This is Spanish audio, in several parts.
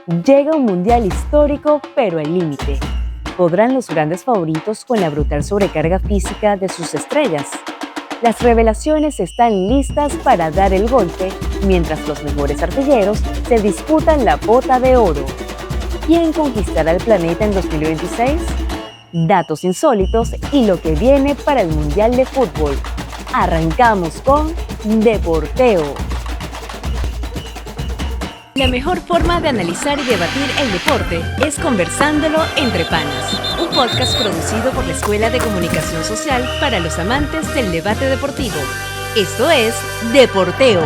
Llega un mundial histórico, pero al límite. ¿Podrán los grandes favoritos con la brutal sobrecarga física de sus estrellas? Las revelaciones están listas para dar el golpe, mientras los mejores artilleros se disputan la bota de oro. ¿Quién conquistará el planeta en 2026? Datos insólitos y lo que viene para el Mundial de Fútbol. Arrancamos con Deporteo. La mejor forma de analizar y debatir el deporte es conversándolo entre panas. Un podcast producido por la Escuela de Comunicación Social para los amantes del debate deportivo. Esto es Deporteo.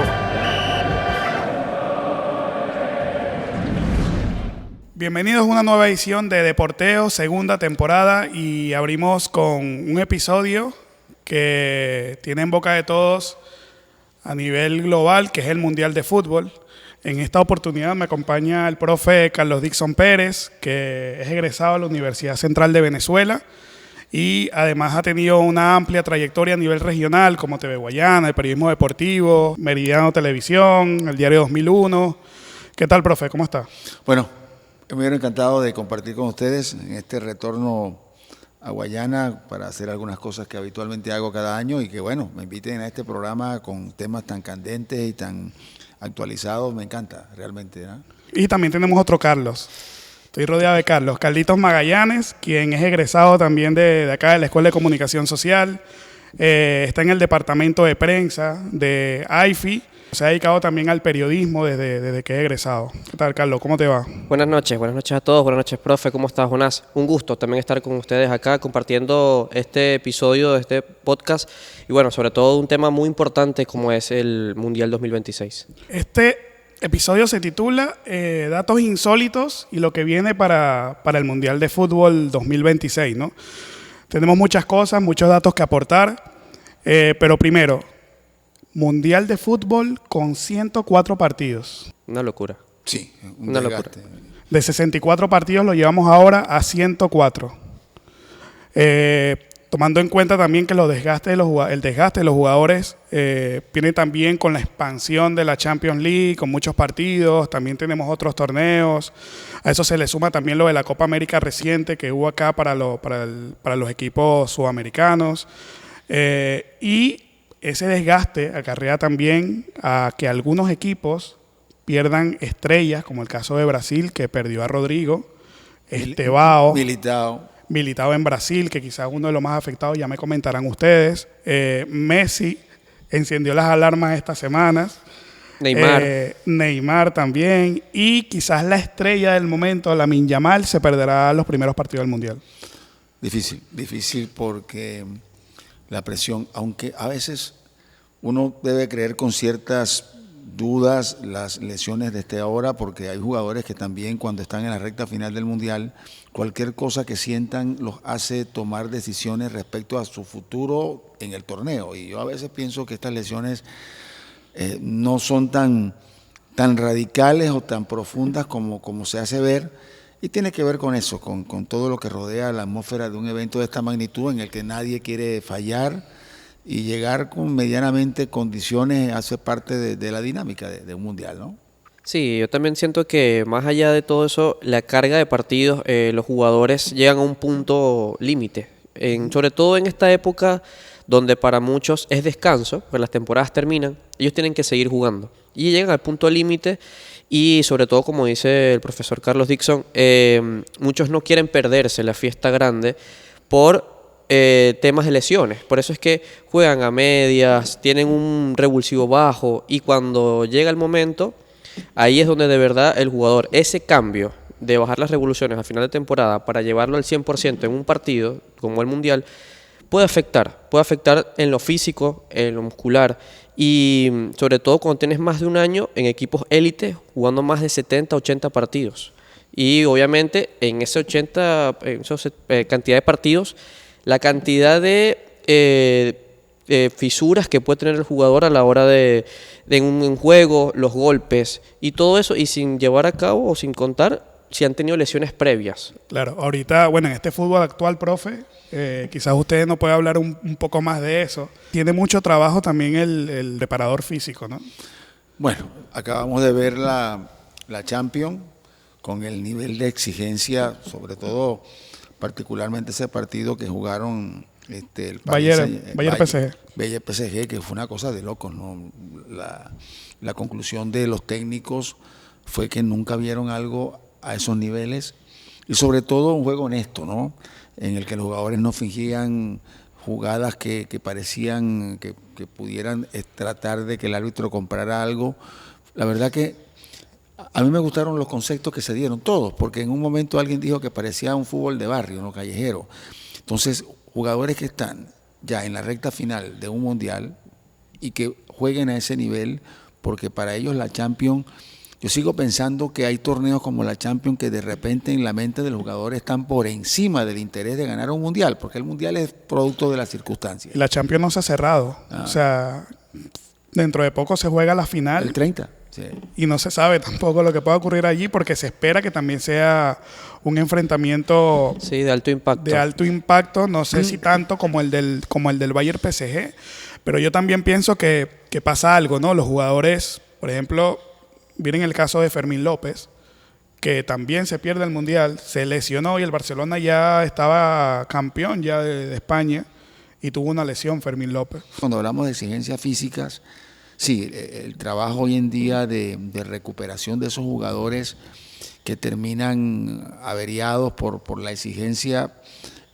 Bienvenidos a una nueva edición de Deporteo, segunda temporada, y abrimos con un episodio que tiene en boca de todos a nivel global, que es el Mundial de Fútbol. En esta oportunidad me acompaña el profe Carlos Dixon Pérez, que es egresado de la Universidad Central de Venezuela y además ha tenido una amplia trayectoria a nivel regional, como TV Guayana, el periodismo deportivo, Meridiano Televisión, el Diario 2001. ¿Qué tal, profe? ¿Cómo está? Bueno, me hubiera encantado de compartir con ustedes en este retorno a Guayana para hacer algunas cosas que habitualmente hago cada año y que, bueno, me inviten a este programa con temas tan candentes y tan actualizados. Me encanta, realmente, ¿no? Y también tenemos otro Carlos. Estoy rodeado de Carlos. Carlitos Magallanes, quien es egresado también de acá de la Escuela de Comunicación Social. Está en el departamento de prensa de AIFI. Se ha dedicado también al periodismo desde que es egresado. ¿Qué tal, Carlos? ¿Cómo te va? Buenas noches a todos. Buenas noches, profe. ¿Cómo estás, Jonás? Un gusto también estar con ustedes acá compartiendo este episodio de este podcast y, bueno, sobre todo un tema muy importante como es el Mundial 2026. Este episodio se titula Datos insólitos y lo que viene para el Mundial de Fútbol 2026, ¿no? Tenemos muchas cosas, muchos datos que aportar, pero primero, Mundial de Fútbol con 104 partidos. Una locura. Sí, una locura. De 64 partidos lo llevamos ahora a 104. Tomando en cuenta también que el desgaste de los jugadores viene también con la expansión de la Champions League, con muchos partidos, también tenemos otros torneos. A eso se le suma también lo de la Copa América reciente que hubo acá para los equipos sudamericanos. Y ese desgaste acarrea también a que algunos equipos pierdan estrellas, como el caso de Brasil, que perdió a Rodrigo, Estevao, Militao en Brasil, que quizás uno de los más afectados, ya me comentarán ustedes. Messi encendió las alarmas estas semanas. Neymar también. Y quizás la estrella del momento, Lamine Yamal, se perderá los primeros partidos del Mundial. Difícil porque la presión, aunque a veces uno debe creer con ciertas dudas las lesiones de ahora, porque hay jugadores que también cuando están en la recta final del Mundial, cualquier cosa que sientan los hace tomar decisiones respecto a su futuro en el torneo. Y yo a veces pienso que estas lesiones no son tan radicales o tan profundas como se hace ver, y tiene que ver con eso, con todo lo que rodea la atmósfera de un evento de esta magnitud en el que nadie quiere fallar, y llegar con medianamente condiciones hace parte de la dinámica de un mundial, ¿no? Sí, yo también siento que más allá de todo eso, la carga de partidos, los jugadores llegan a un punto límite, sobre todo en esta época donde para muchos es descanso, pues las temporadas terminan, ellos tienen que seguir jugando y llegan al punto límite. Y sobre todo, como dice el profesor Carlos Dixon, muchos no quieren perderse la fiesta grande por temas de lesiones. Por eso es que juegan a medias, tienen un revulsivo bajo, y cuando llega el momento, ahí es donde de verdad el jugador, ese cambio de bajar las revoluciones al final de temporada para llevarlo al 100% en un partido como el Mundial, puede afectar en lo físico, en lo muscular, y sobre todo cuando tienes más de un año en equipos élite jugando más de 70, 80 partidos. Y obviamente en esa cantidad de partidos, la cantidad de fisuras que puede tener el jugador a la hora de un juego, los golpes y todo eso, y sin llevar a cabo o sin contar si han tenido lesiones previas. Claro, ahorita, bueno, en este fútbol actual, profe, quizás usted nos pueda hablar un poco más de eso. Tiene mucho trabajo también el preparador físico, ¿no? Bueno, acabamos de ver la Champions con el nivel de exigencia, sobre todo particularmente ese partido que jugaron el Bayern PSG. Bayern PSG, que fue una cosa de locos, ¿no? La conclusión de los técnicos fue que nunca vieron algo a esos niveles y sobre todo un juego honesto, ¿no? En el que los jugadores no fingían jugadas que parecían que pudieran tratar de que el árbitro comprara algo. La verdad que a mí me gustaron los conceptos que se dieron todos, porque en un momento alguien dijo que parecía un fútbol de barrio, ¿no? Callejero. Entonces, jugadores que están ya en la recta final de un mundial y que jueguen a ese nivel, porque para ellos la Champions, yo sigo pensando que hay torneos como la Champions que de repente en la mente del jugador están por encima del interés de ganar un mundial, porque el mundial es producto de las circunstancias. Y la Champions no se ha cerrado. O sea, dentro de poco se juega la final. El 30. Sí. Y no se sabe tampoco lo que pueda ocurrir allí, porque se espera que también sea un enfrentamiento de alto impacto. De alto impacto, no sé si tanto como el del Bayern PSG, pero yo también pienso que pasa algo, ¿no? Los jugadores, por ejemplo, miren el caso de Fermín López, que también se pierde el Mundial, se lesionó y el Barcelona ya estaba campeón ya de España y tuvo una lesión Fermín López. Cuando hablamos de exigencias físicas, sí, el trabajo hoy en día de recuperación de esos jugadores que terminan averiados por la exigencia,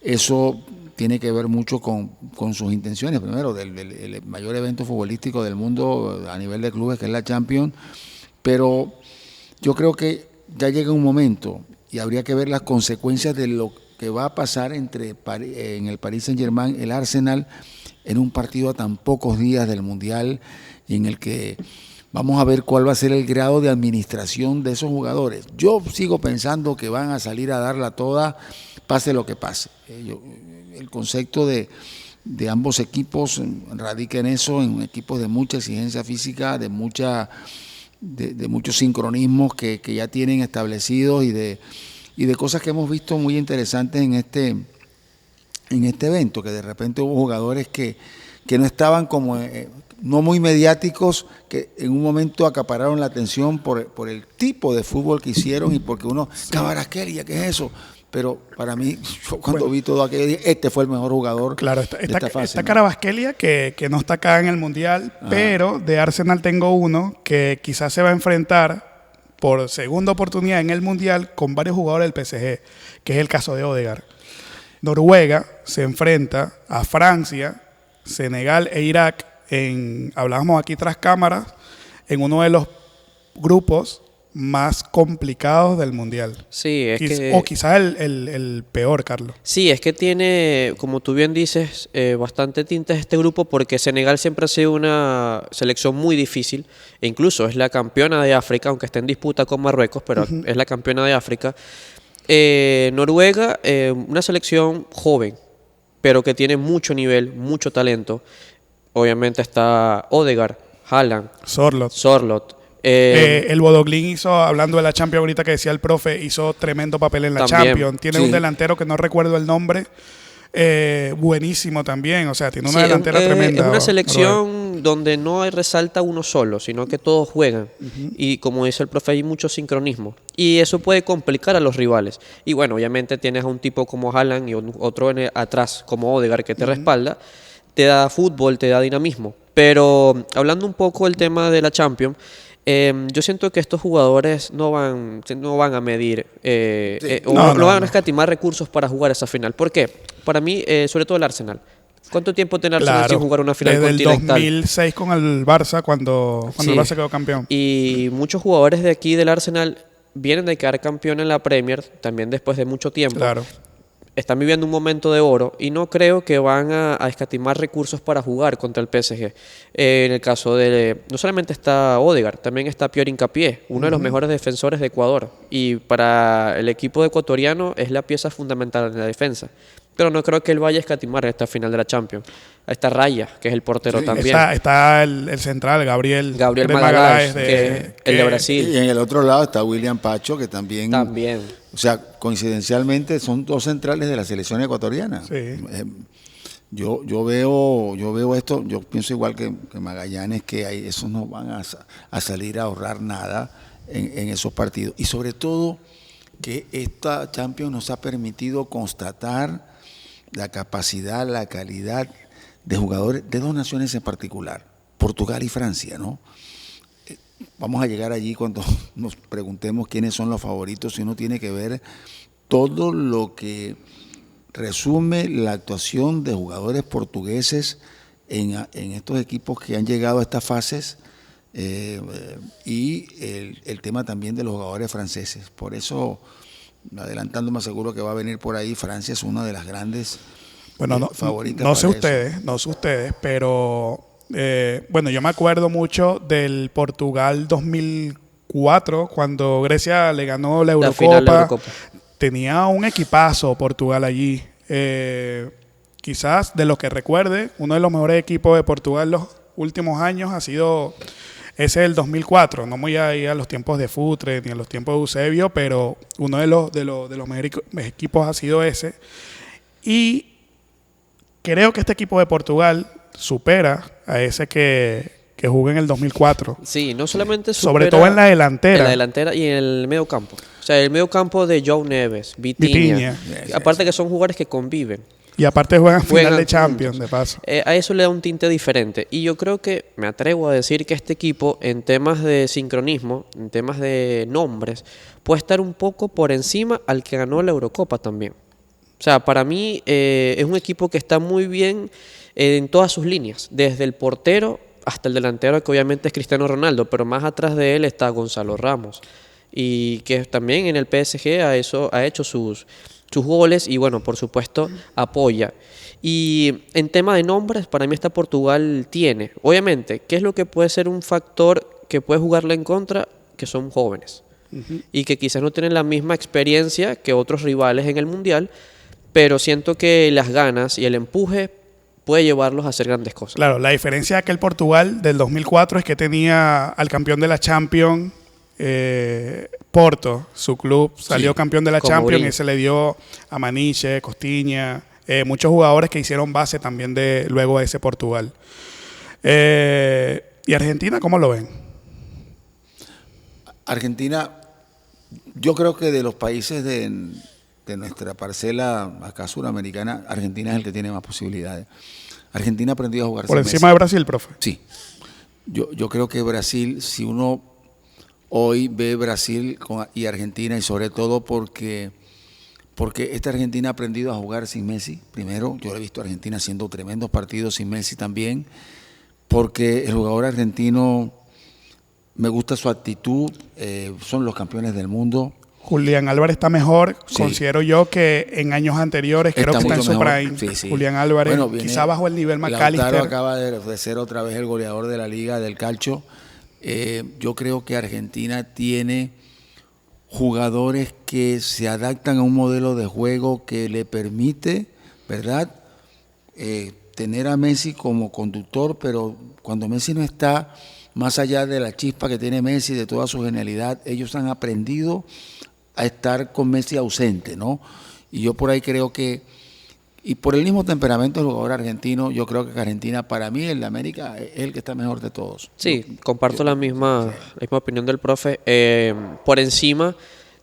eso tiene que ver mucho con sus intenciones, primero, del mayor evento futbolístico del mundo a nivel de clubes, que es la Champions, pero yo creo que ya llega un momento y habría que ver las consecuencias de lo que va a pasar en el Paris Saint-Germain, el Arsenal, en un partido a tan pocos días del Mundial, y en el que vamos a ver cuál va a ser el grado de administración de esos jugadores. Yo sigo pensando que van a salir a darla toda, pase lo que pase. El concepto de ambos equipos radica en eso, en equipos de mucha exigencia física, de muchos sincronismos que ya tienen establecidos y de cosas que hemos visto muy interesantes en este evento, que de repente hubo jugadores que no estaban como no muy mediáticos, que en un momento acapararon la atención por el tipo de fútbol que hicieron y porque uno, Kvaratskhelia, ¿qué es eso? Pero para mí, yo cuando vi todo aquello, dije, este fue el mejor jugador de esta fase. Está Kvaratskhelia, que no está acá en el Mundial, pero de Arsenal tengo uno que quizás se va a enfrentar por segunda oportunidad en el Mundial con varios jugadores del PSG, que es el caso de Odegaard. Noruega se enfrenta a Francia, Senegal e Irak, hablábamos aquí tras cámaras, en uno de los grupos más complicados del Mundial. Sí, o quizás el peor, Carlos. Sí, es que tiene, como tú bien dices, bastante tintes este grupo, porque Senegal siempre ha sido una selección muy difícil, e incluso es la campeona de África, aunque está en disputa con Marruecos, pero es la campeona de África. Noruega, una selección joven, pero que tiene mucho nivel, mucho talento. Obviamente está Odegaard, Haaland, Sorloth. El Bodoglin hizo, hablando de la Champions ahorita que decía el profe, hizo tremendo papel en la Champions. Tiene un delantero que no recuerdo el nombre, buenísimo también. O sea, tiene una delantera tremenda. Es una selección donde no resalta uno solo, sino que todos juegan. Y como dice el profe, hay mucho sincronismo. Y eso puede complicar a los rivales. Y bueno, obviamente tienes a un tipo como Haaland y otro atrás como Odegaard que te respalda. Te da fútbol, te da dinamismo. Pero hablando un poco del tema de la Champions, yo siento que estos jugadores no van a medir no van a escatimar recursos para jugar esa final. ¿Por qué? Para mí, sobre todo el Arsenal. ¿Cuánto tiempo tiene Arsenal sin jugar una final continental? Desde el 2006 con el Barça, cuando el Barça quedó campeón. Y muchos jugadores de aquí del Arsenal vienen de quedar campeón en la Premier, también después de mucho tiempo. Claro. Están viviendo un momento de oro y no creo que van a escatimar recursos para jugar contra el PSG. En el caso no solamente está Odegaard, también está Pierre Hincapié, uno de los mejores defensores de Ecuador. Y para el equipo ecuatoriano es la pieza fundamental en la defensa. Pero no creo que él vaya a escatimar en esta final de la Champions. Está Raya, que es el portero también. Está el central, Gabriel Magaláes, que es el de Brasil. Y en el otro lado está William Pacho, que también. O sea, coincidencialmente son dos centrales de la selección ecuatoriana. Sí. Yo veo esto, yo pienso igual que Magallanes, que esos no van a salir a ahorrar nada en esos partidos. Y sobre todo que esta Champions nos ha permitido constatar la capacidad, la calidad de jugadores de dos naciones en particular, Portugal y Francia, ¿no? Vamos a llegar allí cuando nos preguntemos quiénes son los favoritos y uno tiene que ver todo lo que resume la actuación de jugadores portugueses en estos equipos que han llegado a estas fases y el tema también de los jugadores franceses. Por eso, adelantándome, aseguro que va a venir por ahí. Francia es una de las grandes favoritas. No sé ustedes, pero bueno, yo me acuerdo mucho del Portugal 2004, cuando Grecia le ganó la La final de la Eurocopa. Eurocopa. Tenía Un equipazo Portugal allí. Quizás de los que recuerde, uno de los mejores equipos de Portugal los últimos años ha sido ese del 2004. No me voy a ir a los tiempos de Futre ni a los tiempos de Eusebio, pero uno de los mejores equipos ha sido ese. Y creo que este equipo de Portugal supera a ese que jugó en el 2004. Sí, no solamente Sobre supera todo en la delantera. En la delantera y en el medio campo. O sea, el medio campo de João Neves, Vitinha. Aparte que son jugadores que conviven. Y aparte juegan final de juntos. Champions, de paso. A eso le da un tinte diferente. Y yo creo que me atrevo a decir que este equipo, en temas de sincronismo, en temas de nombres, puede estar un poco por encima al que ganó la Eurocopa también. O sea, para mí es un equipo que está muy bien en todas sus líneas, desde el portero hasta el delantero, que obviamente es Cristiano Ronaldo, pero más atrás de él está Gonzalo Ramos, y que también en el PSG ha hecho sus goles y, bueno, por supuesto, apoya. Y en tema de nombres, para mí esta Portugal tiene, obviamente, ¿qué es lo que puede ser un factor que puede jugarle en contra? Que son jóvenes y que quizás no tienen la misma experiencia que otros rivales en el Mundial, pero siento que las ganas y el empuje puede llevarlos a hacer grandes cosas. Claro, la diferencia de aquel Portugal del 2004 es que tenía al campeón de la Champions, Porto, su club salió campeón de la como Champions Mourinho. y se le dio a Maniche, Costiña, muchos jugadores que hicieron base también luego de ese Portugal. ¿Y Argentina cómo lo ven? Argentina, yo creo que de los países de nuestra parcela acá suramericana, Argentina es el que tiene más posibilidades. Argentina ha aprendido a jugar Por sin encima Messi. de Brasil, profe. Sí. Yo creo que Brasil, si uno hoy ve Brasil y Argentina, y sobre todo porque esta Argentina ha aprendido a jugar sin Messi, primero, yo he visto a Argentina haciendo tremendos partidos sin Messi también, porque el jugador argentino, me gusta su actitud, son los campeones del mundo. Julián Álvarez está mejor, Sí. considero yo, que en años anteriores. Creo que está en mucho su mejor. prime. Sí, sí. Julián Álvarez, Bueno, viene quizá bajo el nivel Lautaro McAllister. acaba de ser otra vez el goleador de la Liga del Calcio. Yo creo que Argentina tiene jugadores que se adaptan a un modelo de juego que le permite, ¿verdad?, tener a Messi como conductor, pero cuando Messi no está, más allá de la chispa que tiene Messi, de toda su genialidad, ellos han aprendido a estar con Messi ausente, ¿no? Y yo por ahí creo que, y por el mismo temperamento del jugador argentino, yo creo que Argentina, para mí, en la América, es el que está mejor de todos. Sí, comparto la misma opinión del profe. Por encima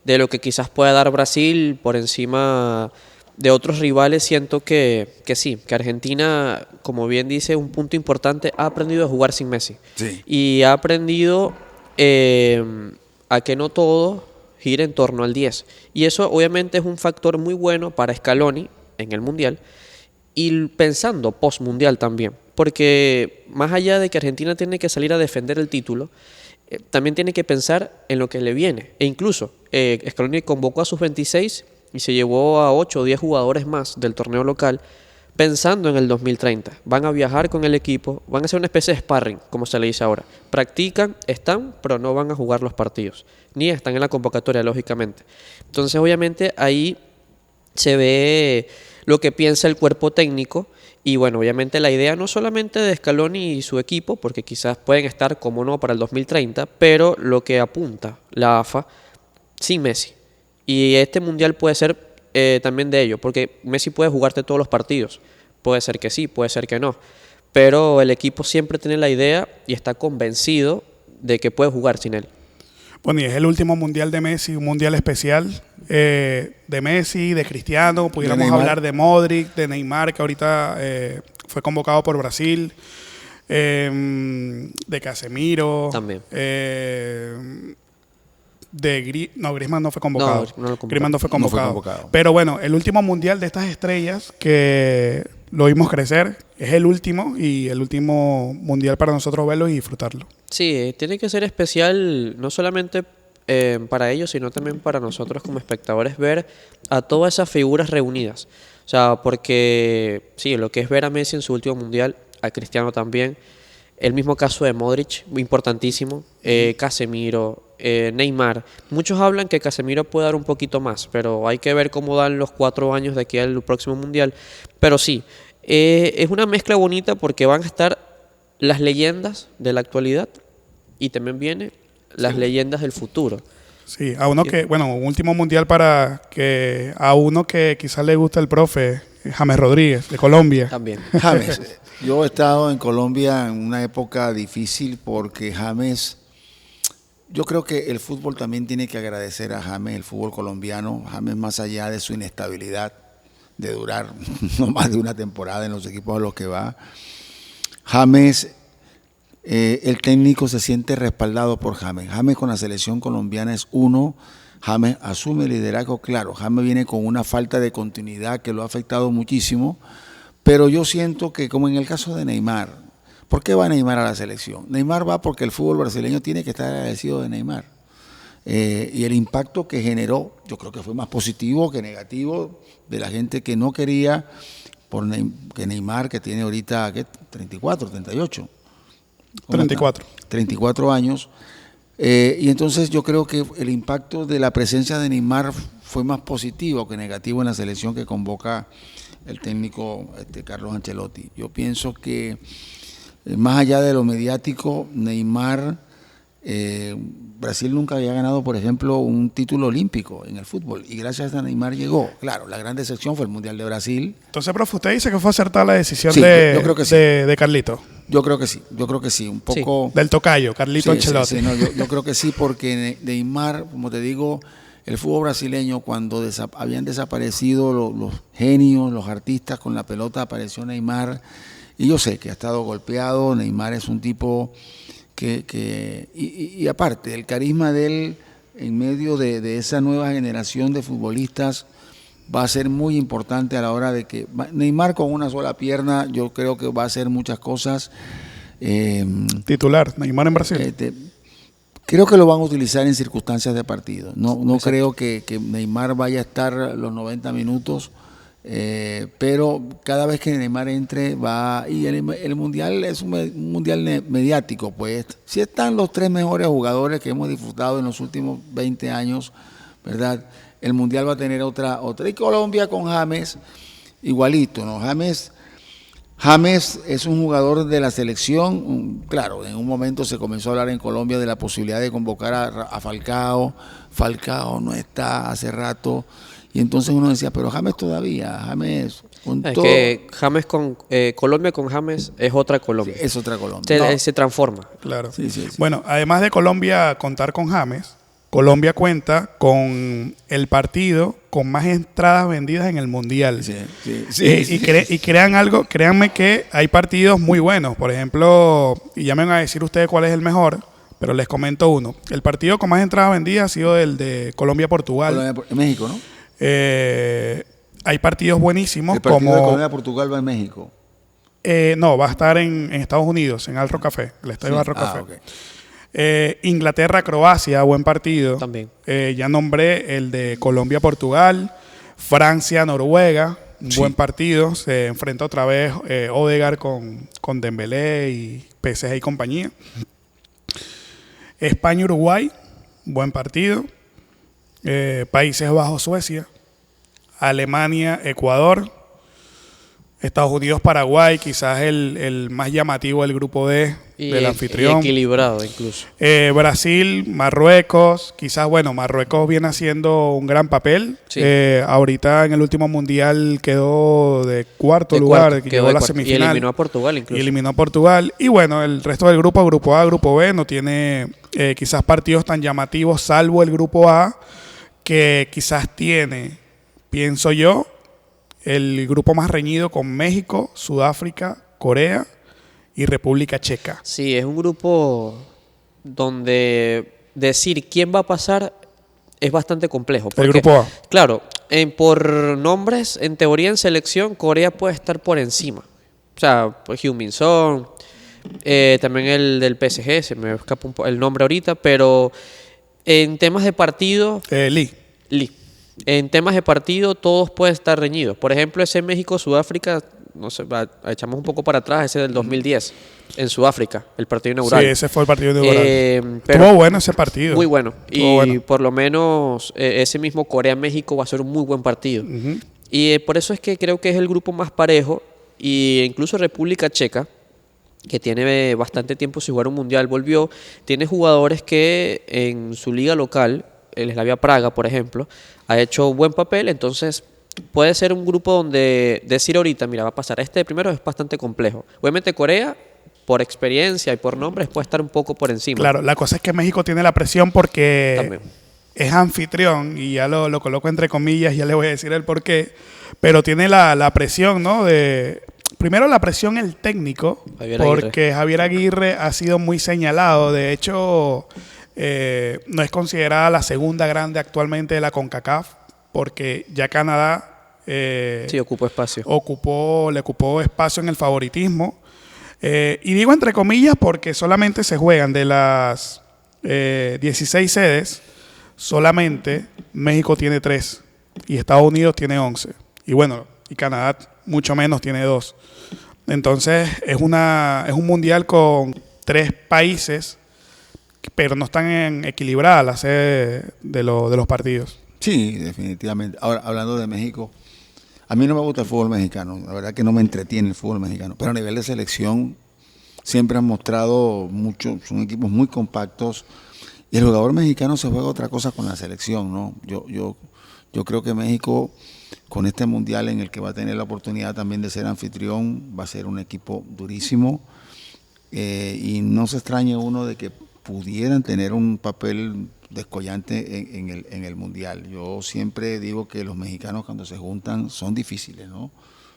de lo que quizás pueda dar Brasil, por encima de otros rivales, siento que sí, que Argentina, como bien dice, un punto importante, ha aprendido a jugar sin Messi. Sí. Y ha aprendido a que no todo gira en torno al 10. Y eso obviamente es un factor muy bueno para Scaloni en el Mundial y pensando post-Mundial también. Porque más allá de que Argentina tiene que salir a defender el título, también tiene que pensar en lo que le viene. E incluso Scaloni convocó a sus 26 y se llevó a 8 o 10 jugadores más del torneo local pensando en el 2030. Van a viajar con el equipo, van a hacer una especie de sparring, como se le dice ahora. Practican, están, pero no van a jugar los partidos. Ni están en la convocatoria, lógicamente. Entonces, obviamente, ahí se ve lo que piensa el cuerpo técnico. Y bueno, obviamente la idea no solamente de Scaloni y su equipo, porque quizás pueden estar, como no, para el 2030, pero lo que apunta la AFA sin Messi. Y este Mundial puede ser también de ello, porque Messi puede jugarte todos los partidos. Puede ser que sí, puede ser que no. Pero el equipo siempre tiene la idea y está convencido de que puede jugar sin él. Bueno, y es el último mundial de Messi, un mundial especial de Messi, de Cristiano. Pudiéramos Neymar. hablar de Modric, de Neymar, que ahorita fue convocado por Brasil, de Casemiro. También. No, Griezmann no fue convocado. No lo convocó. Griezmann no fue No fue convocado. convocado. Pero bueno, el último mundial de estas estrellas que lo vimos crecer, es el último y el último mundial para nosotros verlo y disfrutarlo. Sí, tiene que ser especial no solamente para ellos, sino también para nosotros como espectadores ver a todas esas figuras reunidas. O sea, porque sí, lo que es ver a Messi en su último mundial, a Cristiano también, el mismo caso de Modric, muy importantísimo, Casemiro, Neymar. Muchos hablan que Casemiro puede dar un poquito más, pero hay que ver cómo dan los 4 años de aquí al próximo mundial. Pero sí, es una mezcla bonita porque van a estar las leyendas de la actualidad y también vienen las leyendas del futuro. Sí, a uno que, bueno, un último mundial a uno que quizás le gusta el profe, James Rodríguez, de Colombia. También. James, yo he estado en Colombia en una época difícil porque James, yo creo que el fútbol también tiene que agradecer a James, el fútbol colombiano. James, más allá de su inestabilidad, de durar no más de una temporada en los equipos a los que va, James, el técnico se siente respaldado por James. James con la selección colombiana es uno. James asume el liderazgo, claro. James viene con una falta de continuidad que lo ha afectado muchísimo, pero yo siento que, como en el caso de Neymar, ¿por qué va Neymar a la selección? Neymar va porque el fútbol brasileño tiene que estar agradecido de Neymar. Y el impacto que generó, yo creo que fue más positivo que negativo, de la gente que no quería que Neymar, que tiene ahorita, ¿qué? 34, 38. 34. 34 años. Y entonces yo creo que el impacto de la presencia de Neymar fue más positivo que negativo en la selección que convoca el técnico Carlos Ancelotti. Yo pienso que más allá de lo mediático, Neymar, Brasil nunca había ganado, por ejemplo, un título olímpico en el fútbol y gracias a Neymar llegó. Claro, la gran decepción fue el Mundial de Brasil. Entonces, profe, usted dice que fue acertada la decisión Sí, yo creo que sí. de Carlito. Yo creo que sí, un poco... Del tocayo, Carlito Ancelotti. Sí, no, yo creo que sí, porque Neymar, como te digo, el fútbol brasileño, cuando habían desaparecido los genios, los artistas con la pelota, apareció Neymar. Y yo sé que ha estado golpeado. Neymar es un tipo y aparte, el carisma de él en medio de esa nueva generación de futbolistas va a ser muy importante a la hora de que Neymar con una sola pierna, yo creo que va a hacer muchas cosas. Titular, Neymar en Brasil. Creo que lo van a utilizar en circunstancias de partido. No creo que Neymar vaya a estar los 90 minutos, pero cada vez que Neymar entre y el mundial es un mundial mediático, pues si están los 3 mejores jugadores que hemos disfrutado en los últimos 20 años, ¿verdad? El mundial va a tener otra. Y Colombia con James, igualito, ¿no? James es un jugador de la selección. Claro, en un momento se comenzó a hablar en Colombia de la posibilidad de convocar a Falcao. Falcao no está hace rato. Y entonces uno decía, pero James todavía, James con Es todo. que James Colombia con James es otra Colombia. Sí, es otra Colombia. Se transforma. Claro. Sí. Bueno, además de Colombia contar con James, Colombia cuenta con el partido con más entradas vendidas en el Mundial. Y créanme que hay partidos muy buenos. Por ejemplo, y ya me van a decir ustedes cuál es el mejor, pero les comento uno. El partido con más entradas vendidas ha sido el de Colombia-Portugal. En México, ¿no? Hay partidos buenísimos El partido como... de Colombia-Portugal va en México. No, va a estar en Estados Unidos, en Al Rock Café, el estadio de Al Rock Café. Okay. Inglaterra-Croacia, buen partido. También. Ya nombré el de Colombia-Portugal. Francia-Noruega, un buen partido. Se enfrenta otra vez Odegaard con Dembélé y PSG y compañía. España-Uruguay, buen partido. Países Bajos-Suecia. Alemania-Ecuador. Estados Unidos, Paraguay, quizás el más llamativo del grupo D del anfitrión. Y equilibrado incluso. Brasil, Marruecos, quizás, bueno, Marruecos viene haciendo un gran papel. Sí. Ahorita en el último mundial quedó de cuarto lugar, que llegó a la semifinal. Y eliminó a Portugal incluso. Y eliminó a Portugal. Y bueno, el resto del grupo, grupo A, grupo B, no tiene quizás partidos tan llamativos, salvo el grupo A, que quizás tiene, pienso yo, el grupo más reñido con México, Sudáfrica, Corea y República Checa. Sí, es un grupo donde decir quién va a pasar es bastante complejo. El grupo A. Claro, por nombres, en teoría en selección, Corea puede estar por encima. O sea, pues Heung-min Son, también el del PSG, se me escapa el nombre ahorita, pero en temas de partido... Lee. En temas de partido todos pueden estar reñidos. Por ejemplo, ese México-Sudáfrica, no sé, echamos un poco para atrás, ese del 2010, en Sudáfrica, el partido inaugural. Sí, ese fue el partido inaugural. Pero estuvo bueno ese partido. muy bueno. Estuvo bueno. Por lo menos ese mismo Corea-México va a ser un muy buen partido. Y por eso es que creo que es el grupo más parejo. Y incluso República Checa, que tiene bastante tiempo sin jugar un mundial, volvió. Tiene jugadores que en su liga local, el Slavia Praga, por ejemplo, ha hecho buen papel. Entonces puede ser un grupo donde decir ahorita, mira, va a pasar este de primero, es bastante complejo. Obviamente Corea, por experiencia y por nombres, puede estar un poco por encima. Claro, la cosa es que México tiene la presión porque También es anfitrión, y ya lo coloco entre comillas, ya le voy a decir el por qué, pero tiene la presión, ¿no? Primero la presión el técnico, Javier Aguirre. porque Javier Aguirre ha sido muy señalado. De hecho, no es considerada la segunda grande actualmente de la CONCACAF, porque ya Canadá sí, ocupó espacio. le ocupó espacio en el favoritismo. Y digo entre comillas porque solamente se juegan de las 16 sedes, solamente México tiene 3 y Estados Unidos tiene 11. Y bueno, y Canadá mucho menos, tiene 2. Entonces es un mundial con 3 países, pero no están equilibradas las sedes de los partidos. Sí, definitivamente. Ahora, hablando de México, a mí no me gusta el fútbol mexicano, la verdad que no me entretiene el fútbol mexicano, pero a nivel de selección siempre han mostrado mucho, son equipos muy compactos, y el jugador mexicano se juega otra cosa con la selección, ¿no? Yo creo que México, con este mundial en el que va a tener la oportunidad también de ser anfitrión, va a ser un equipo durísimo, y no se extrañe uno de que pudieran tener un papel descollante en el mundial. Yo siempre digo que los mexicanos cuando se juntan son difíciles, ¿no?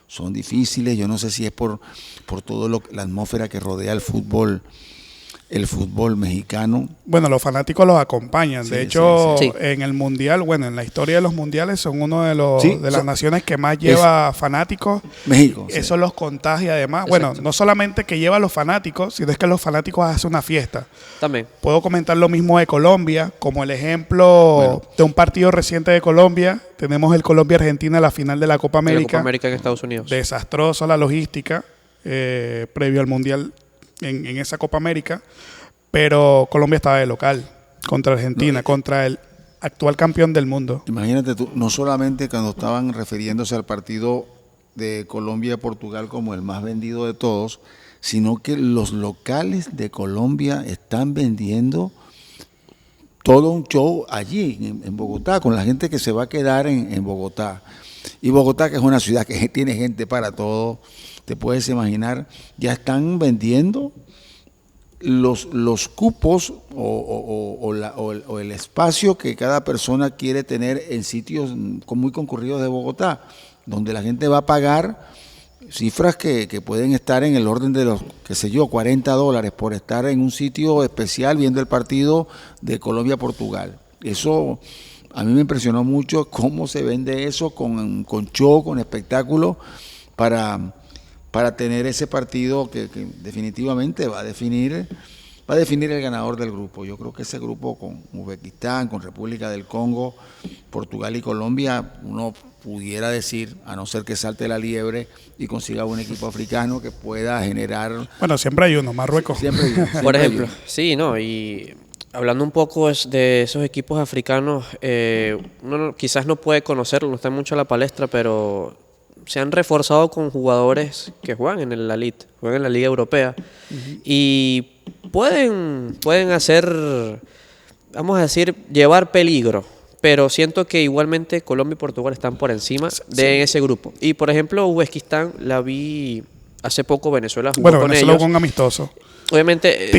Son difíciles. Yo no sé si es por todo la atmósfera que rodea el fútbol mexicano. Bueno, los fanáticos los acompañan. Sí, de hecho, sí. en el mundial, bueno, en la historia de los mundiales son uno de las naciones que más es lleva fanáticos. México. Eso sí. los contagia además. Exacto. Bueno, no solamente que lleva a los fanáticos, sino es que los fanáticos hacen una fiesta. También. Puedo comentar lo mismo de Colombia, como el ejemplo de un partido reciente de Colombia. Tenemos el Colombia-Argentina en la final de la Copa De la América. Copa América en Estados Unidos. Desastrosa la logística previo al mundial en esa Copa América. Pero Colombia estaba de local contra Argentina, contra el actual campeón del mundo. Imagínate tú, no solamente cuando estaban refiriéndose al partido de Colombia-Portugal como el más vendido de todos, sino que los locales de Colombia están vendiendo todo un show allí en Bogotá, con la gente que se va a quedar en Bogotá. Y Bogotá, que es una ciudad que tiene gente para todo, te puedes imaginar, ya están vendiendo los cupos o el espacio que cada persona quiere tener en sitios muy concurridos de Bogotá, donde la gente va a pagar cifras que pueden estar en el orden de los, qué sé yo, $40 por estar en un sitio especial viendo el partido de Colombia-Portugal. Eso a mí me impresionó mucho, cómo se vende eso con show, con espectáculo, para tener ese partido que definitivamente va a definir el ganador del grupo. Yo creo que ese grupo con Uzbekistán, con República del Congo, Portugal y Colombia, uno pudiera decir, a no ser que salte la liebre y consiga un equipo africano que pueda generar... Bueno, siempre hay uno, Marruecos. Siempre Por hay ejemplo, uno. sí, ¿no? Y hablando un poco de esos equipos africanos, uno quizás no puede conocerlo, no está mucho a la palestra, pero se han reforzado con jugadores que juegan en la elite, juegan en la Liga Europea y pueden hacer, vamos a decir, llevar peligro. Pero siento que igualmente Colombia y Portugal están por encima de ese grupo. Y por ejemplo, Uzbekistán la vi hace poco, Venezuela jugó con Venezuela ellos. jugó un amistoso. Obviamente.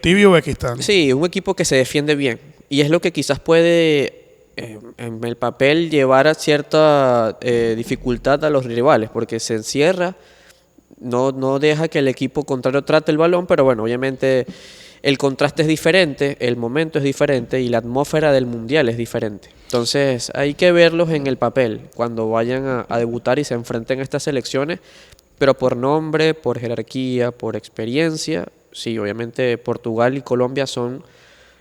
Tibio Uzbekistán. Sí, un equipo que se defiende bien. Y es lo que quizás puede, en el papel, llevar a cierta dificultad a los rivales, porque se encierra, no deja que el equipo contrario trate el balón, pero bueno, obviamente el contraste es diferente, el momento es diferente y la atmósfera del mundial es diferente. Entonces hay que verlos en el papel cuando vayan a debutar y se enfrenten a estas selecciones, pero por nombre, por jerarquía, por experiencia, sí, obviamente Portugal y Colombia son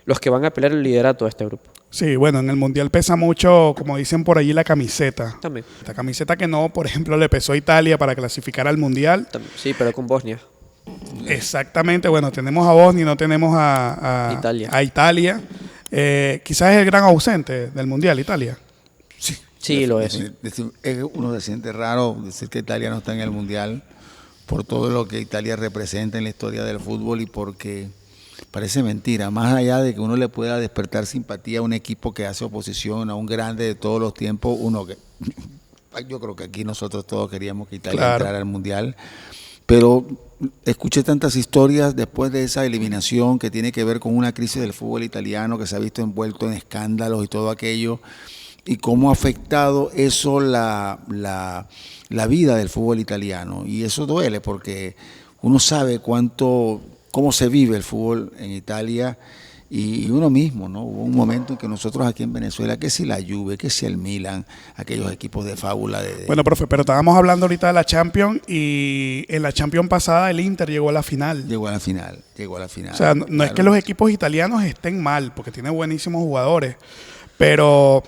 los que van a pelear el liderato de este grupo. Sí, bueno, en el Mundial pesa mucho, como dicen por allí, la camiseta. También. La camiseta que no, por ejemplo, le pesó a Italia para clasificar al Mundial. Sí, pero con Bosnia. Exactamente, bueno, tenemos a Bosnia y no tenemos Italia. a Italia. Quizás es el gran ausente del Mundial, Italia. Sí, lo es. Uno se siente raro decir que Italia no está en el Mundial por todo lo que Italia representa en la historia del fútbol y porque parece mentira, más allá de que uno le pueda despertar simpatía a un equipo que hace oposición a un grande de todos los tiempos, yo creo que aquí nosotros todos queríamos que Italia entrara al Mundial, pero escuché tantas historias después de esa eliminación que tiene que ver con una crisis del fútbol italiano que se ha visto envuelto en escándalos y todo aquello, y cómo ha afectado eso la vida del fútbol italiano. Y eso duele porque uno sabe cómo se vive el fútbol en Italia y uno mismo, ¿no? Hubo un momento en que nosotros aquí en Venezuela, que si la Juve, que si el Milan, aquellos equipos de fábula. Bueno, profe, pero estábamos hablando ahorita de la Champions y en la Champions pasada el Inter llegó a la final. Llegó a la final. O sea, no es que los equipos italianos estén mal, porque tienen buenísimos jugadores. Pero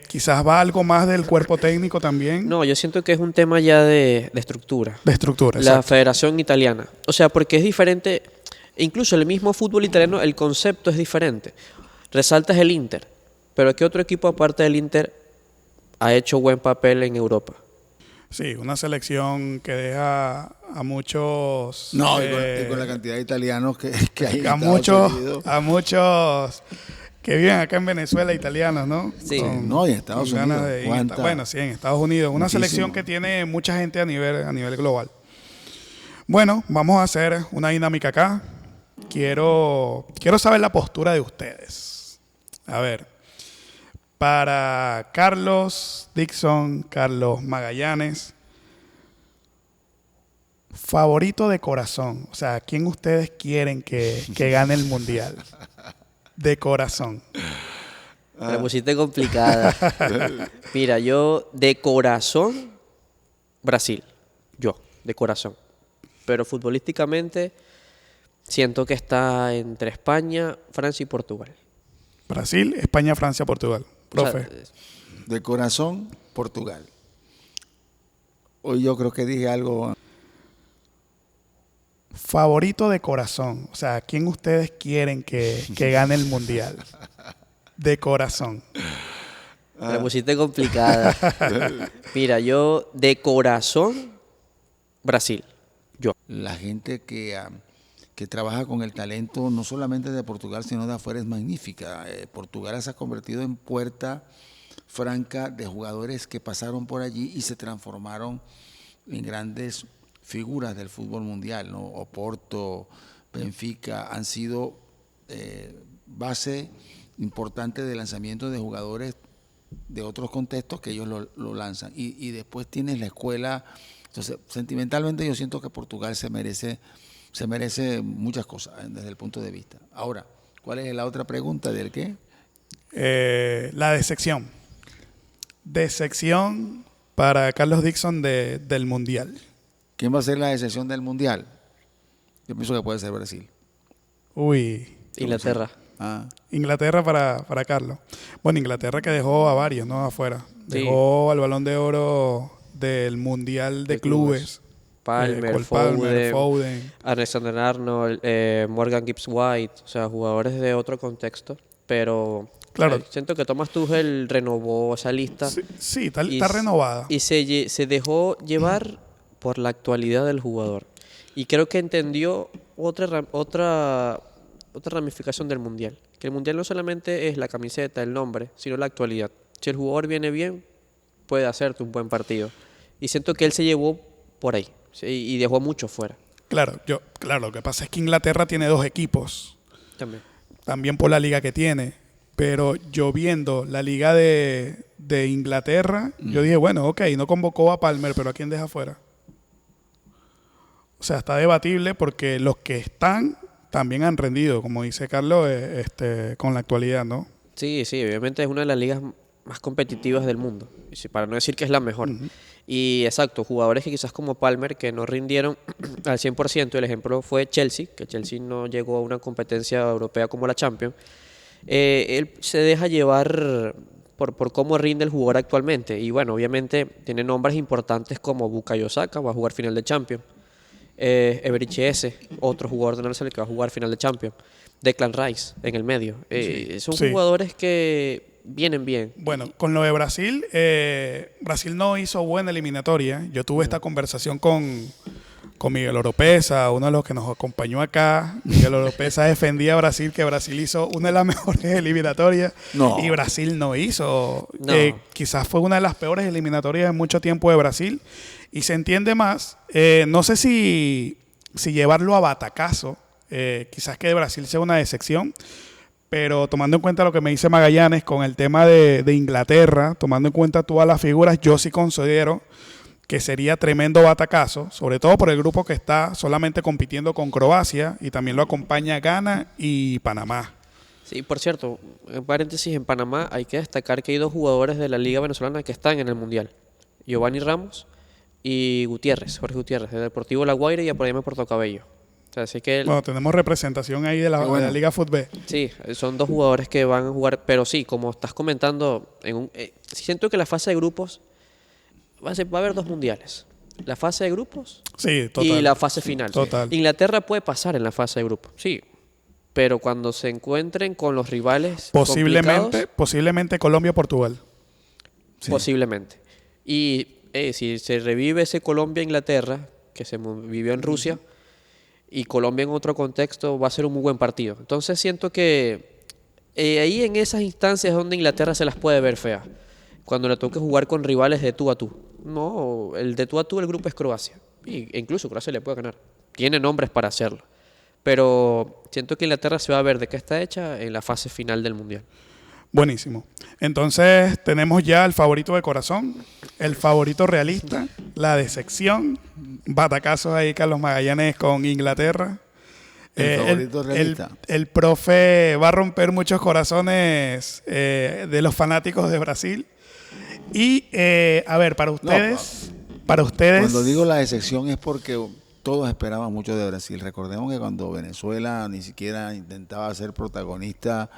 quizás va algo más del cuerpo técnico también. No, yo siento que es un tema ya de estructura. De estructura, La exacto. Federación Italiana. O sea, porque es diferente, incluso el mismo fútbol italiano, el concepto es diferente. Resaltas el Inter, pero ¿qué otro equipo aparte del Inter ha hecho buen papel en Europa? Sí, una selección que deja a muchos... No, y con la cantidad de italianos que hay. A muchos que viven acá en Venezuela, italianos, ¿no? Sí. No, y en Estados Unidos. Bueno, sí, en Estados Unidos. Una Muchísimo. selección que tiene mucha gente a nivel global. Bueno, vamos a hacer una dinámica acá. Quiero saber la postura de ustedes. A ver, para Carlos Dixon, Carlos Magallanes, favorito de corazón. O sea, ¿quién ustedes quieren que gane el Mundial? De corazón. Me la pusiste complicada. Mira, yo de corazón, Brasil. Yo, de corazón. Pero futbolísticamente siento que está entre España, Francia y Portugal. Brasil, España, Francia, Portugal. Profe. O sea, De corazón, Portugal. Hoy yo creo que dije algo. Favorito de corazón. O sea, ¿quién ustedes quieren que gane el Mundial? De corazón. me la pusiste complicada. Mira, yo de corazón, Brasil. Yo. La gente que trabaja con el talento no solamente de Portugal, sino de afuera es magnífica. Portugal se ha convertido en puerta franca de jugadores que pasaron por allí y se transformaron en grandes figuras del fútbol mundial, ¿no? Oporto, Benfica han sido base importante de lanzamiento de jugadores de otros contextos que ellos lo lanzan. Y después tienes la escuela. Entonces, sentimentalmente yo siento que Portugal se merece muchas cosas desde el punto de vista. Ahora, ¿cuál es la otra pregunta del qué? La decepción. Decepción para Carlos Dixon del Mundial. ¿Quién va a ser la excepción del Mundial? Yo pienso que puede ser Brasil. Uy. Inglaterra. Inglaterra para Carlos. Bueno, Inglaterra que dejó a varios, ¿no? Afuera. Sí. Dejó al Balón de Oro del Mundial de Clubes. Palmer, Cole Foden. Alexander-Arnold, Morgan Gibbs-White, o sea, jugadores de otro contexto, pero Claro. Siento que Thomas Tuchel renovó esa lista. Sí, está y renovada. Y se dejó llevar por la actualidad del jugador. Y creo que entendió otra ramificación del Mundial. Que el Mundial no solamente es la camiseta, el nombre, sino la actualidad. Si el jugador viene bien, puede hacerte un buen partido. Y siento que él se llevó por ahí, ¿sí? Y dejó mucho fuera. Claro, lo que pasa es que Inglaterra tiene 2 equipos. También por la liga que tiene. Pero yo viendo la liga de Inglaterra, yo dije, bueno, ok, no convocó a Palmer, pero ¿a quién deja fuera? O sea, está debatible porque los que están también han rendido, como dice Carlos, con la actualidad, ¿no? Sí, obviamente es una de las ligas más competitivas del mundo, para no decir que es la mejor. Y exacto, jugadores que quizás como Palmer, que no rindieron al 100%, el ejemplo fue Chelsea, que Chelsea no llegó a una competencia europea como la Champions. Él se deja llevar por cómo rinde el jugador actualmente. Y bueno, obviamente tiene nombres importantes como Bukayo Saka, va a jugar final de Champions. Eberiche Eze, otro jugador de Arsenal que va a jugar final de Champions. Declan Rice en el medio. Son jugadores que vienen bien. Bueno, con lo de Brasil, Brasil no hizo buena eliminatoria. Yo tuve esta conversación con Miguel Oropesa, uno de los que nos acompañó acá. Miguel Oropesa defendía a Brasil, que Brasil hizo una de las mejores eliminatorias. Y Brasil no hizo. Quizás fue una de las peores eliminatorias en mucho tiempo de Brasil. Y se entiende más. No sé si llevarlo a batacazo. Quizás que de Brasil sea una decepción. Pero tomando en cuenta lo que me dice Magallanes con el tema de Inglaterra, tomando en cuenta todas las figuras, yo sí considero que sería tremendo batacazo, sobre todo por el grupo que está solamente compitiendo con Croacia y también lo acompaña Ghana y Panamá. Sí, por cierto, en paréntesis, en Panamá hay que destacar que hay 2 jugadores de la Liga Venezolana que están en el Mundial. Giovanni Ramos y Jorge Gutiérrez, de Deportivo La Guaira y por ahí me Puerto Cabello. O sea, así que bueno, tenemos representación ahí de la Liga Fútbol. Sí, son 2 jugadores que van a jugar, pero sí, como estás comentando, siento que la fase de grupos va a haber 2 mundiales. La fase de grupos y la fase final. Total. Inglaterra puede pasar en la fase de grupos, sí. Pero cuando se encuentren con los rivales posiblemente Colombia o Portugal. Sí. Posiblemente. Y si se revive ese Colombia-Inglaterra, que se vivió en Rusia, y Colombia en otro contexto, va a ser un muy buen partido. Entonces siento que ahí en esas instancias es donde Inglaterra se las puede ver feas. Cuando le toque jugar con rivales de tú a tú. No, el de tú a tú, el grupo es Croacia. E incluso Croacia le puede ganar. Tiene nombres para hacerlo. Pero siento que Inglaterra se va a ver de qué está hecha en la fase final del Mundial. Buenísimo. Entonces tenemos ya el favorito de corazón, el favorito realista, la decepción, batacazos ahí Carlos Magallanes con Inglaterra. El favorito realista. El profe va a romper muchos corazones de los fanáticos de Brasil. Y, a ver, para ustedes... Cuando digo la decepción es porque todos esperaban mucho de Brasil. Recordemos que cuando Venezuela ni siquiera intentaba ser protagonista,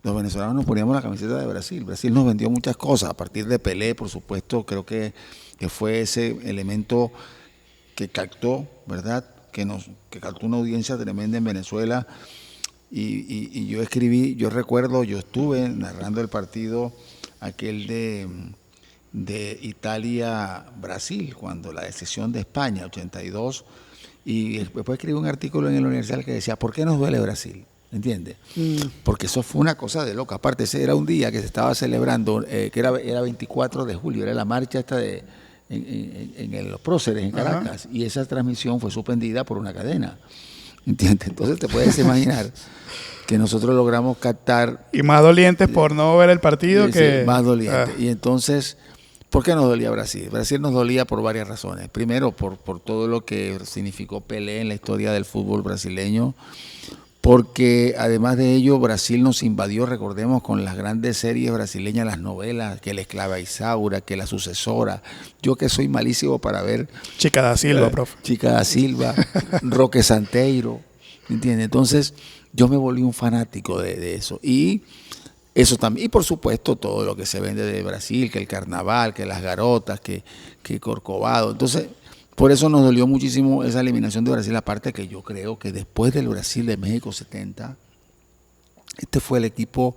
los venezolanos nos poníamos la camiseta de Brasil. Brasil nos vendió muchas cosas, a partir de Pelé, por supuesto, creo que fue ese elemento que captó, ¿verdad? Que captó una audiencia tremenda en Venezuela. Y yo recuerdo, yo estuve narrando el partido aquel de Italia-Brasil, cuando la decepción de España, 82, y después escribí un artículo en el Universal que decía, ¿por qué nos duele Brasil? ¿Entiendes? Porque eso fue una cosa de loca. Aparte, ese era un día que se estaba celebrando, que era 24 de julio, era la marcha esta en los próceres en Caracas, y esa transmisión fue suspendida por una cadena. ¿Entiendes? Entonces te puedes imaginar que nosotros logramos captar... Y más dolientes por no ver el partido que... Más dolientes. Y entonces, ¿por qué nos dolía Brasil? Brasil nos dolía por varias razones. Primero, por todo lo que significó Pelé en la historia del fútbol brasileño, porque además de ello Brasil nos invadió, recordemos, con las grandes series brasileñas, las novelas, que la Esclava Isaura, que la sucesora. Yo que soy malísimo para ver... Chica da Silva, profe. Chica da Silva, Roque Santeiro, ¿entiendes? Entonces yo me volví un fanático de eso. Y eso también, y por supuesto todo lo que se vende de Brasil, que el carnaval, que las garotas, que Corcovado. Entonces, por eso nos dolió muchísimo esa eliminación de Brasil, aparte que yo creo que después del Brasil de México 70, este fue el equipo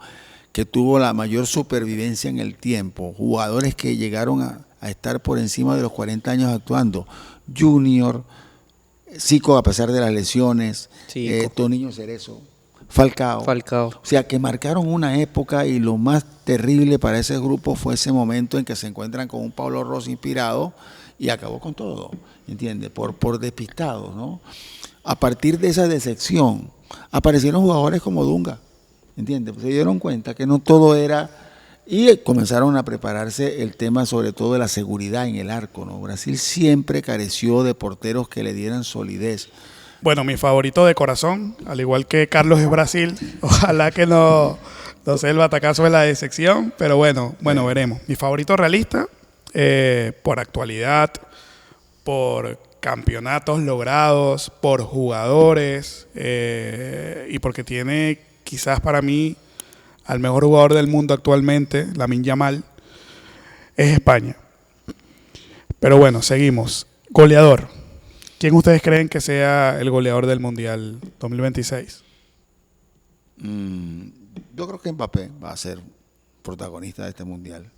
que tuvo la mayor supervivencia en el tiempo, jugadores que llegaron a estar por encima de los 40 años actuando, Junior, Zico a pesar de las lesiones, Toniño Cerezo, Falcao. O sea, que marcaron una época, y lo más terrible para ese grupo fue ese momento en que se encuentran con un Pablo Rossi inspirado y acabó con todo, ¿entiendes? Por despistados, ¿no? A partir de esa decepción aparecieron jugadores como Dunga, ¿entiendes? Se dieron cuenta que no todo era, y comenzaron a prepararse el tema sobre todo de la seguridad en el arco, ¿no? Brasil siempre careció de porteros que le dieran solidez. Bueno, mi favorito de corazón, al igual que Carlos es Brasil, ojalá que no sea el batacazo de la decepción, pero bueno, veremos. Mi favorito realista, por actualidad, por campeonatos logrados, por jugadores, y porque tiene quizás para mí al mejor jugador del mundo actualmente, Lamine Yamal, es España. Pero bueno, seguimos. Goleador. ¿Quién ustedes creen que sea el goleador del Mundial 2026? Yo creo que Mbappé va a ser protagonista de este Mundial.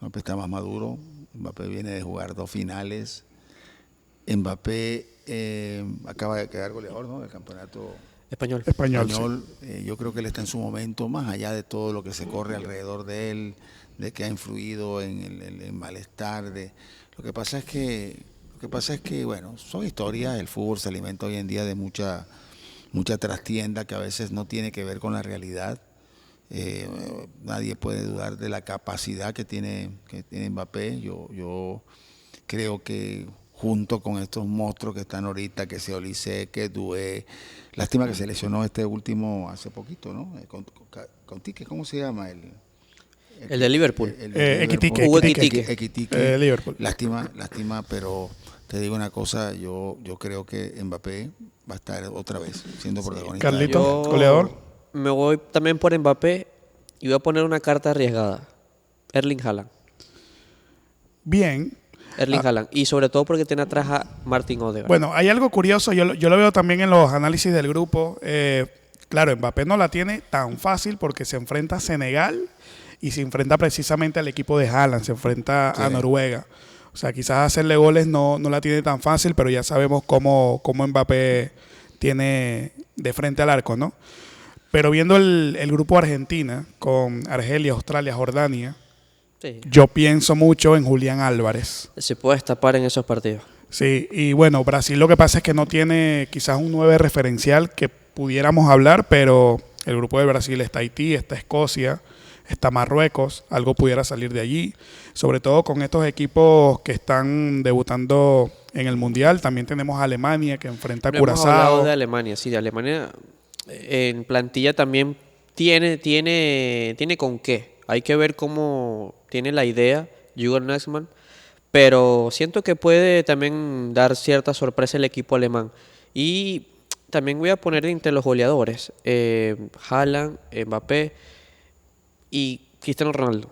Mbappé está más maduro. Mbappé viene de jugar 2 finales. Mbappé acaba de quedar goleador, ¿no?, del campeonato Español. Sí. Yo creo que él está en su momento, más allá de todo lo que se corre alrededor de él, de que ha influido en el malestar. Lo que pasa es que, bueno, son historias. El fútbol se alimenta hoy en día de mucha trastienda que a veces no tiene que ver con la realidad. Nadie puede dudar de la capacidad que tiene Mbappé. Yo creo que junto con estos monstruos que están ahorita, que sea Olise, que Doué, lástima que se lesionó este último hace poquito, ¿no? Con Tique, ¿cómo se llama? El de Liverpool. Equitique. Liverpool. Lástima, pero te digo una cosa, yo creo que Mbappé va a estar otra vez siendo protagonista. Carlito, goleador. Me voy también por Mbappé y voy a poner una carta arriesgada. Erling Haaland. Bien. Haaland. Y sobre todo porque tiene atrás a Martin Odegaard. Bueno, hay algo curioso, yo lo veo también en los análisis del grupo. Claro, Mbappé no la tiene tan fácil porque se enfrenta a Senegal y se enfrenta precisamente al equipo de Haaland, se enfrenta a Noruega. O sea, quizás hacerle goles no la tiene tan fácil, pero ya sabemos cómo Mbappé tiene de frente al arco, ¿no? Pero viendo el grupo Argentina, con Argelia, Australia, Jordania, sí, yo pienso mucho en Julián Álvarez. Se puede destapar en esos partidos. Sí, y bueno, Brasil lo que pasa es que no tiene quizás un 9 referencial que pudiéramos hablar, pero el grupo de Brasil está Haití, está Escocia, está Marruecos, algo pudiera salir de allí, sobre todo con estos equipos que están debutando en el Mundial. También tenemos a Alemania, que enfrenta a Hemos hablado Curazao. de Alemania, sí, de Alemania en plantilla también tiene con qué. Hay que ver cómo tiene la idea Jürgen Nagelsmann, pero siento que puede también dar cierta sorpresa el equipo alemán. Y también voy a poner entre los goleadores Haaland, Mbappé y Cristiano Ronaldo.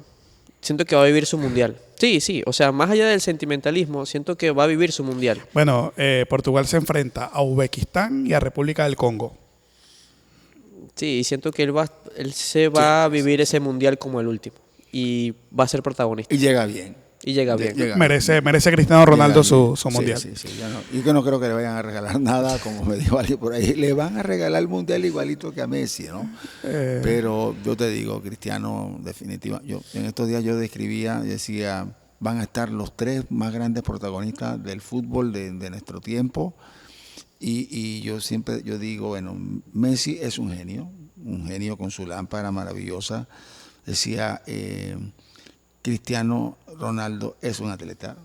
Siento que va a vivir su mundial. Sí, o sea, más allá del sentimentalismo, siento que va a vivir su mundial. Bueno, Portugal se enfrenta a Uzbekistán y a República del Congo. Sí, siento que él se va a vivir ese mundial como el último y va a ser protagonista. Y llega bien. Merece Cristiano Ronaldo su mundial. Sí, ya no. Y que no creo que le vayan a regalar nada, como me dijo alguien por ahí. Le van a regalar el mundial igualito que a Messi, ¿no? Pero yo te digo, Cristiano, definitivamente. Yo en estos días yo decía, van a estar los 3 más grandes protagonistas del fútbol de nuestro tiempo. Y yo digo, bueno, Messi es un genio con su lámpara maravillosa. Decía, Cristiano Ronaldo es un atleta,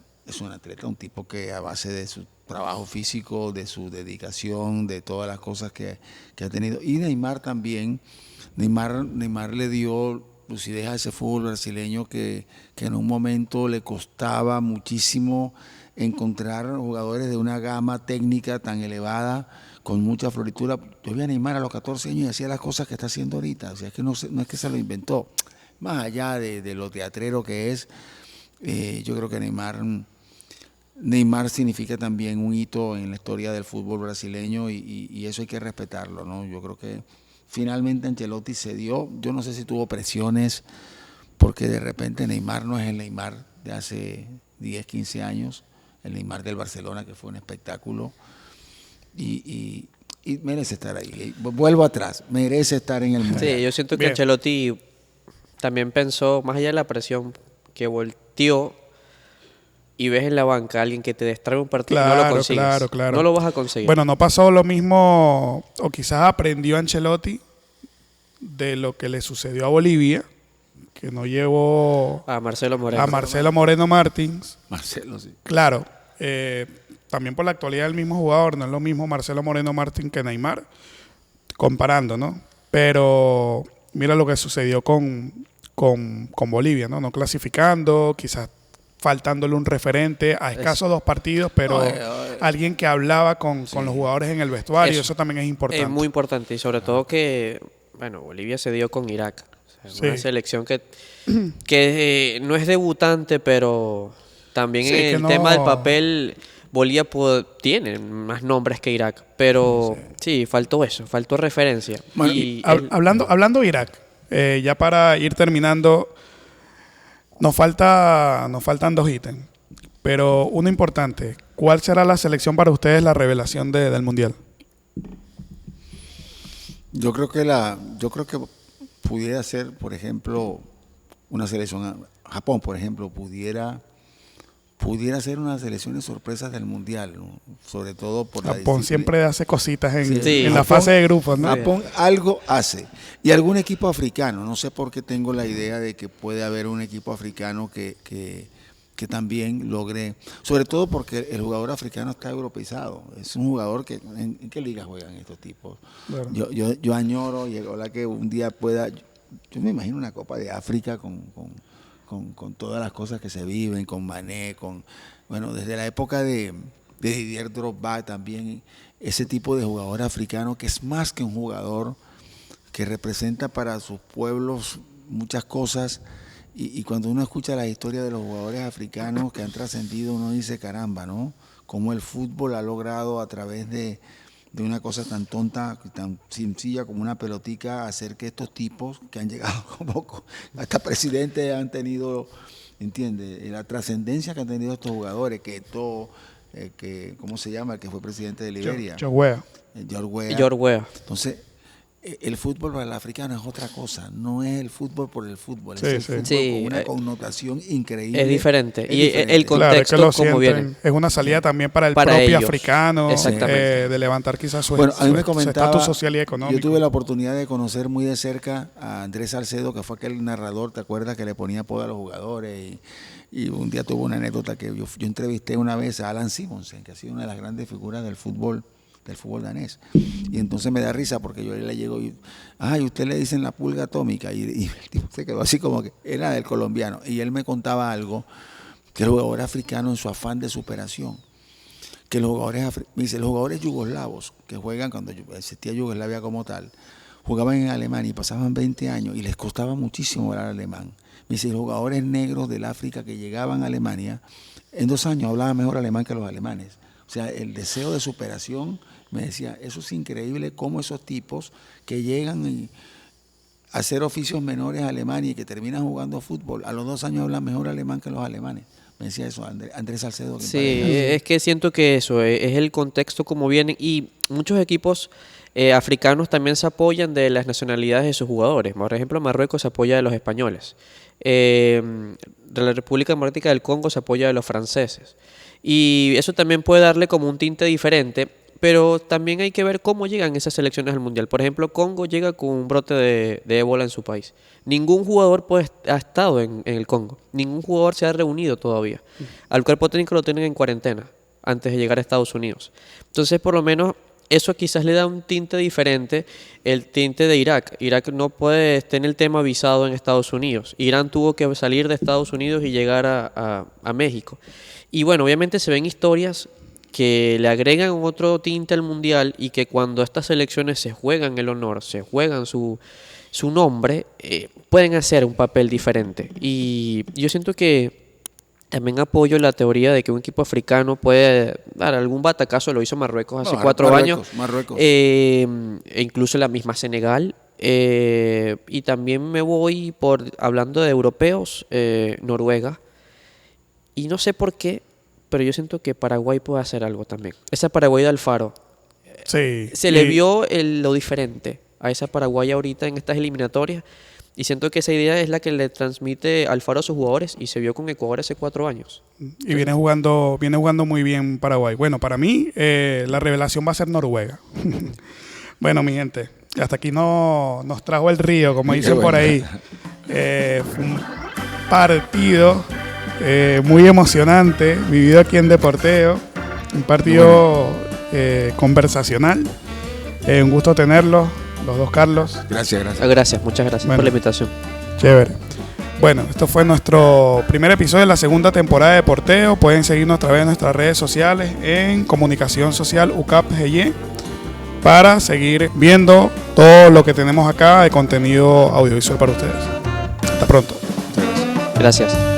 un tipo que a base de su trabajo físico, de su dedicación, de todas las cosas que ha tenido. Y Neymar también, Neymar le dio lucidez a ese fútbol brasileño que en un momento le costaba muchísimo encontrar jugadores de una gama técnica tan elevada, con mucha floritura. Yo vi a Neymar a los 14 años y hacía las cosas que está haciendo ahorita. O sea, es que no es que se lo inventó. Más allá de lo teatrero que es, yo creo que Neymar significa también un hito en la historia del fútbol brasileño y eso hay que respetarlo, ¿no? Yo creo que finalmente Ancelotti cedió. Yo no sé si tuvo presiones, porque de repente Neymar no es el Neymar de hace 10, 15 años, el Neymar del Barcelona, que fue un espectáculo, y merece estar ahí. Vuelvo atrás, merece estar en el Mundial. Sí, yo siento que Bien. Ancelotti también pensó, más allá de la presión, que volteó y ves en la banca a alguien que te distrae un partido y no lo consigues. Claro. No lo vas a conseguir. Bueno, no pasó lo mismo, o quizás aprendió Ancelotti de lo que le sucedió a Bolivia, que no llevó A Marcelo Moreno. a Marcelo Moreno Martins. Marcelo, sí. Claro, también por la actualidad del mismo jugador, no es lo mismo Marcelo Moreno Martín que Neymar, comparando, ¿no? Pero mira lo que sucedió con Bolivia, ¿no? No clasificando, quizás faltándole un referente a escasos 2 partidos, pero alguien que hablaba con los jugadores en el vestuario, eso también es importante. Es muy importante y sobre todo que, bueno, Bolivia se dio con Irak. O sea, una Sí. selección que no es debutante, pero también Sí, en que el no- tema del papel, Bolivia tiene más nombres que Irak. Pero sí, faltó eso, faltó referencia. Bueno, y Hablando de Irak, ya para ir terminando, nos faltan 2 ítems, pero uno importante. ¿Cuál será la selección para ustedes la revelación del Mundial? Yo creo que pudiera ser, por ejemplo, una selección, Japón, por ejemplo, pudiera ser una selección de sorpresas del Mundial, ¿no? Sobre todo por la Japón disciplina. siempre hace cositas Sí. en la Japón- fase de grupos, ¿no? Japón algo hace. Y algún equipo africano, no sé por qué tengo la idea de que puede haber un equipo africano que también logre, sobre todo porque el jugador africano está europeizado. Es un jugador que, ¿en qué liga juegan estos tipos? Claro. Yo añoro y ojalá que un día pueda, yo me imagino una Copa de África con todas las cosas que se viven, con Mané, bueno, desde la época de Didier Drogba también, ese tipo de jugador africano que es más que un jugador, que representa para sus pueblos muchas cosas, y cuando uno escucha la historia de los jugadores africanos que han trascendido, uno dice, caramba, ¿no? Cómo el fútbol ha logrado a través de una cosa tan tonta, tan sencilla como una pelotica, hacer que estos tipos que han llegado como hasta presidentes han tenido, ¿entiendes? La trascendencia que han tenido estos jugadores, ¿cómo se llama? El que fue presidente de Liberia. Yo wea. George Weah. Weah. Entonces, el fútbol para el africano es otra cosa, no es el fútbol por el fútbol, Sí, es el sí. fútbol Sí, con una connotación increíble. es diferente. Es Y diferente. el Claro, es que contexto, lo como sienten. viene. Es una salida también para el Para propio ellos. africano, Exactamente. de levantar quizás su Bueno, a mí me su comentaba, estatus social y económico. yo tuve la oportunidad de conocer muy de cerca a Andrés Salcedo, que fue aquel narrador, ¿te acuerdas? Que le ponía apodo a los jugadores, y un día tuvo una anécdota que yo entrevisté una vez a Alan Simonsen, que ha sido una de las grandes figuras del fútbol danés. Y entonces me da risa porque yo le llego y, usted le dicen la pulga atómica, y el tipo se quedó así como que era del colombiano, y él me contaba algo, que el jugador africano en su afán de superación, que los jugadores yugoslavos que juegan cuando existía Yugoslavia como tal, jugaban en Alemania y pasaban 20 años y les costaba muchísimo hablar alemán. Me dice, los jugadores negros del África que llegaban a Alemania, en 2 años hablaban mejor alemán que los alemanes. O sea, el deseo de superación, me decía, eso es increíble cómo esos tipos que llegan a hacer oficios menores a Alemania y que terminan jugando fútbol, a los 2 años hablan mejor alemán que los alemanes. Me decía eso Andrés Salcedo. que Sí, parece. es que siento que eso es el contexto como viene, y muchos equipos africanos también se apoyan de las nacionalidades de sus jugadores. Por ejemplo, Marruecos se apoya de los españoles. De la República Democrática del Congo se apoya de los franceses. Y eso también puede darle como un tinte diferente, pero también hay que ver cómo llegan esas selecciones al Mundial. Por ejemplo, Congo llega con un brote de ébola en su país. Ningún jugador ha estado en el Congo. Ningún jugador se ha reunido todavía. Al cuerpo técnico lo tienen en cuarentena antes de llegar a Estados Unidos. Entonces, por lo menos, eso quizás le da un tinte diferente, el tinte de Irak. Irak no puede tener el tema visado en Estados Unidos. Irán tuvo que salir de Estados Unidos y llegar a México. Y bueno, obviamente se ven historias que le agregan otro tinte al Mundial, y que cuando estas selecciones se juegan el honor, se juegan su nombre, pueden hacer un papel diferente. Y yo siento que también apoyo la teoría de que un equipo africano puede dar algún batacazo. Lo hizo Marruecos hace 4 años. Marruecos. E incluso la misma Senegal Y también me voy hablando de europeos, Noruega. Y no sé por qué, pero yo siento que Paraguay puede hacer algo también. Esa Paraguay de Alfaro. Sí. Se le vio lo diferente a esa Paraguay ahorita en estas eliminatorias. Y siento que esa idea es la que le transmite Alfaro a sus jugadores. Y se vio con Ecuador hace 4 años. Y viene jugando muy bien Paraguay. Bueno, para mí la revelación va a ser Noruega. Bueno, mi gente, hasta aquí nos trajo el río, como dicen por ahí. Fue un partido muy emocionante, vivido aquí en Deporteo. Un partido conversacional. Un gusto tenerlos, los dos Carlos. Gracias. Gracias, muchas gracias por la invitación. Chévere. Bueno, esto fue nuestro primer episodio de la segunda temporada de Porteo. Pueden seguirnos a través de nuestras redes sociales en Comunicación Social UCAP GY para seguir viendo todo lo que tenemos acá de contenido audiovisual para ustedes. Hasta pronto. Gracias.